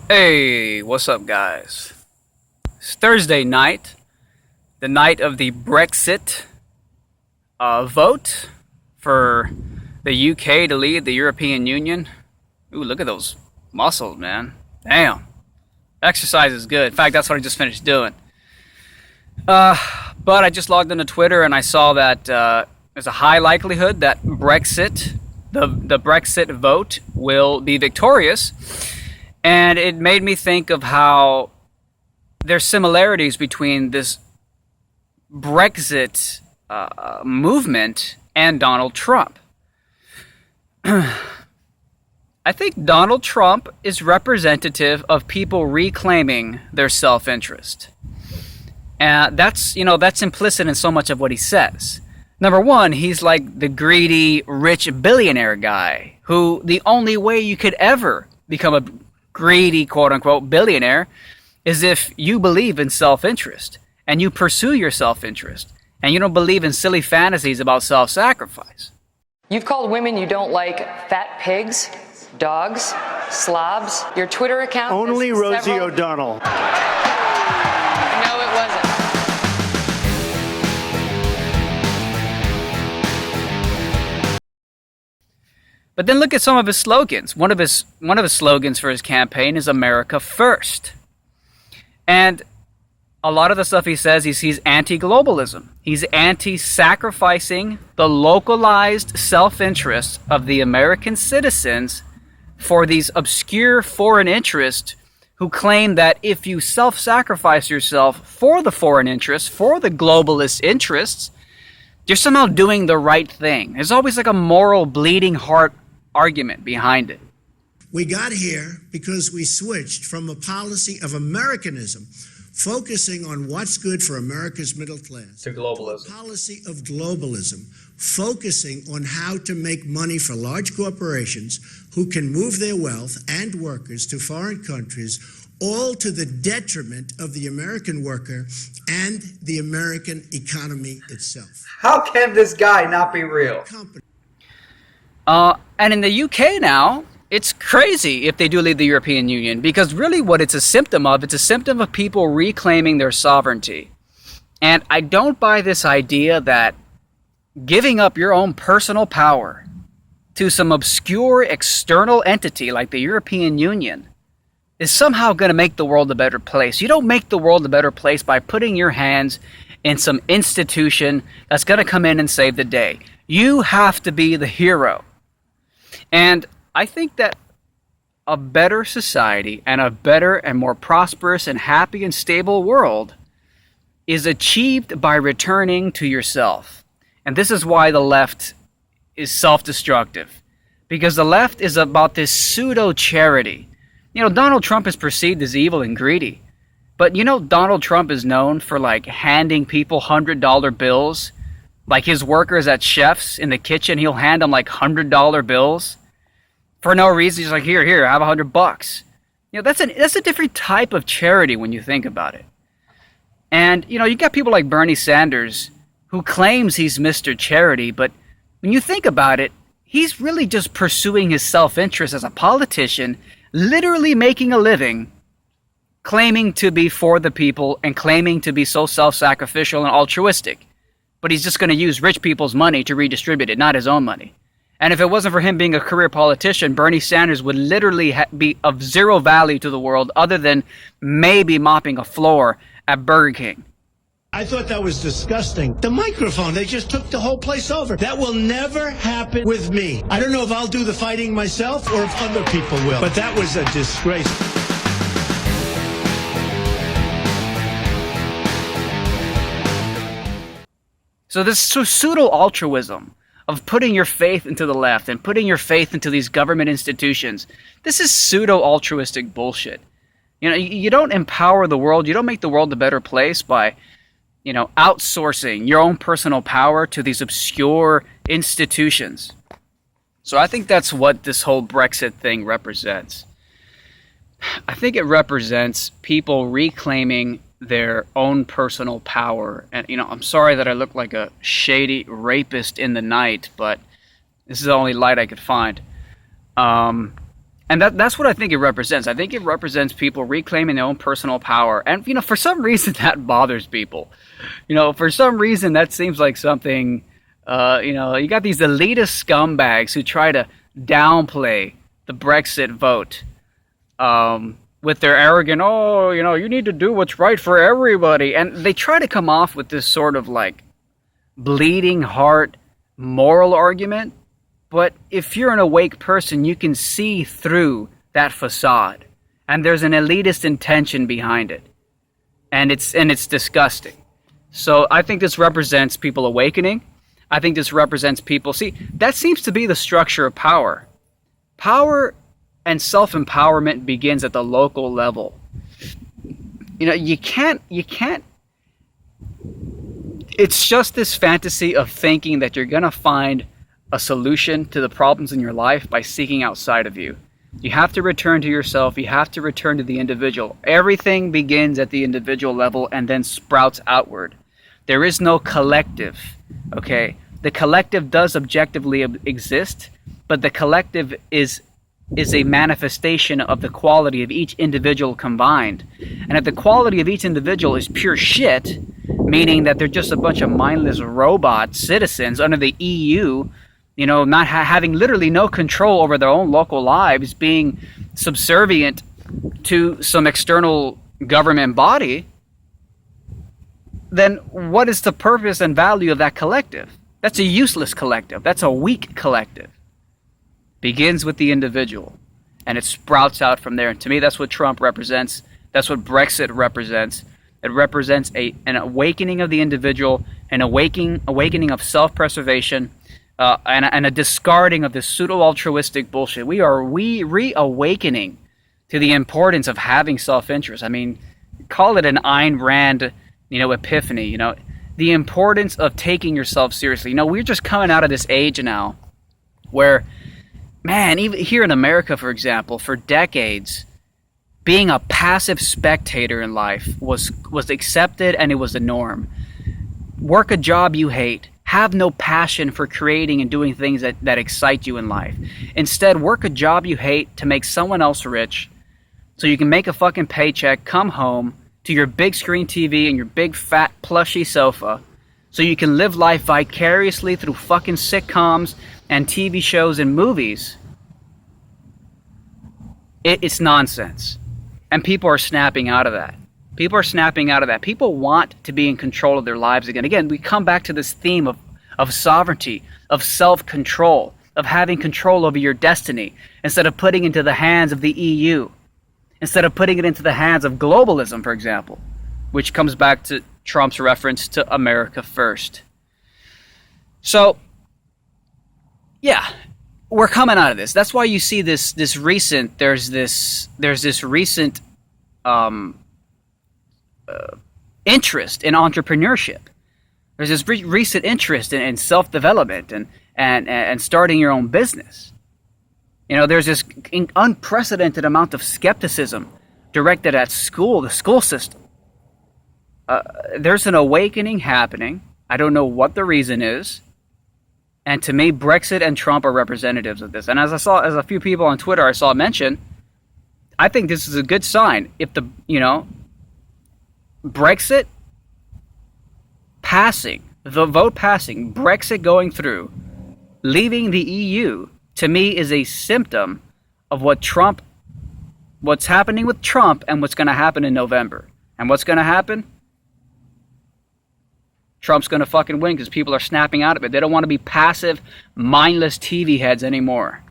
Hey, what's up, guys? It's Thursday night, the night of the Brexit vote for the UK to leave the European Union. Ooh, look at those muscles, man. Damn. Exercise is good. In fact, that's what I just finished doing. But I just logged into Twitter and I saw that there's a high likelihood that the Brexit vote, will be victorious. And it made me think of how there's similarities between this Brexit movement and Donald Trump. I think Donald Trump is representative of people reclaiming their self-interest. And that's implicit in so much of what he says. Number one, he's like the greedy, rich billionaire guy who the only way you could ever become a greedy, quote-unquote, billionaire is if you believe in self-interest and you pursue your self-interest and you don't believe in silly fantasies about self-sacrifice. You've called women you don't like fat pigs, dogs, slobs. Your Twitter account... Only Rosie O'Donnell. No, it wasn't. But then look at some of his slogans. One of his slogans for his campaign is America First. And a lot of the stuff he says, he's anti-globalism. He's anti-sacrificing the localized self-interest of the American citizens for these obscure foreign interests who claim that if you self-sacrifice yourself for the foreign interests, for the globalist interests, you're somehow doing the right thing. There's always like a moral bleeding heart argument behind it. We got here because we switched from a policy of Americanism, focusing on what's good for America's middle class, To globalism. to a policy of globalism, focusing on how to make money for large corporations who can move their wealth and workers to foreign countries, all to the detriment of the American worker and the American economy itself. How can this guy not be real? And in the UK now, it's crazy if they do leave the European Union, because really what it's a symptom of people reclaiming their sovereignty. And I don't buy this idea that giving up your own personal power to some obscure external entity like the European Union is somehow going to make the world a better place. You don't make the world a better place by putting your hands in some institution that's going to come in and save the day. You have to be the hero. And I think that a better society and a better and more prosperous and happy and stable world is achieved by returning to yourself. And this is why the left is self-destructive. Because the left is about this pseudo-charity. Donald Trump is perceived as evil and greedy. But Donald Trump is known for handing people $100 bills. Like his workers at chefs in the kitchen, he'll hand them $100 bills. For no reason, he's like, here, have $100. That's a different type of charity when you think about it. And, you got people like Bernie Sanders who claims he's Mr. Charity, but when you think about it, he's really just pursuing his self-interest as a politician, literally making a living, claiming to be for the people and claiming to be so self-sacrificial and altruistic. But he's just going to use rich people's money to redistribute it, not his own money. And if it wasn't for him being a career politician, Bernie Sanders would literally be of zero value to the world other than maybe mopping a floor at Burger King. I thought that was disgusting. The microphone, they just took the whole place over. That will never happen with me. I don't know if I'll do the fighting myself or if other people will, but that was a disgrace. So this pseudo-altruism of putting your faith into the left and putting your faith into these government institutions, this is pseudo-altruistic bullshit. You don't empower the world, you don't make the world a better place by, outsourcing your own personal power to these obscure institutions. So I think that's what this whole Brexit thing represents. I think it represents people reclaiming their own personal power. And, I'm sorry that I look like a shady rapist in the night, but this is the only light I could find. And that's what I think it represents. I think it represents people reclaiming their own personal power. And, for some reason that bothers people. For some reason that seems like something, you got these elitist scumbags who try to downplay the Brexit vote with their arrogant, you need to do what's right for everybody. And they try to come off with this sort of like bleeding heart moral argument. But if you're an awake person, you can see through that facade. And there's an elitist intention behind it. And it's disgusting. So I think this represents people awakening. I think this represents people. See, that seems to be the structure of power. Power and self-empowerment begins at the local level. You can't. It's just this fantasy of thinking that you're going to find a solution to the problems in your life by seeking outside of you. You have to return to yourself. You have to return to the individual. Everything begins at the individual level and then sprouts outward. There is no collective, okay? The collective does objectively exist, but the collective is a manifestation of the quality of each individual combined. And if the quality of each individual is pure shit, meaning that they're just a bunch of mindless robot citizens under the EU, not having literally no control over their own local lives, being subservient to some external government body, then what is the purpose and value of that collective? That's a useless collective. That's a weak collective. Begins with the individual, and it sprouts out from there. And to me, that's what Trump represents. That's what Brexit represents. It represents an awakening of the individual, an awakening of self-preservation, and a discarding of this pseudo-altruistic bullshit. We are reawakening to the importance of having self-interest. I mean, call it an Ayn Rand, epiphany. The importance of taking yourself seriously. We're just coming out of this age now where, man, even here in America, for example, for decades, being a passive spectator in life was accepted and it was the norm. Work a job you hate. Have no passion for creating and doing things that excite you in life. Instead, work a job you hate to make someone else rich so you can make a fucking paycheck, come home to your big screen TV and your big fat plushy sofa so you can live life vicariously through fucking sitcoms and TV shows and movies. It's nonsense. And people are snapping out of that. People are snapping out of that. People want to be in control of their lives again. Again, we come back to this theme of sovereignty, of self-control, of having control over your destiny, instead of putting it into the hands of the EU, instead of putting it into the hands of globalism, for example, which comes back to Trump's reference to America first. So, yeah, we're coming out of this. That's why you see there's this recent interest in entrepreneurship. There's this recent interest in self-development and starting your own business. There's this unprecedented amount of skepticism directed at the school system. There's an awakening happening. I don't know what the reason is. And to me, Brexit and Trump are representatives of this. And as a few people on Twitter I saw mention, I think this is a good sign. If Brexit passing, the vote passing, Brexit going through, leaving the EU, to me is a symptom of what's happening with Trump and what's going to happen in November. And what's going to happen? Trump's going to fucking win because people are snapping out of it. They don't want to be passive, mindless TV heads anymore.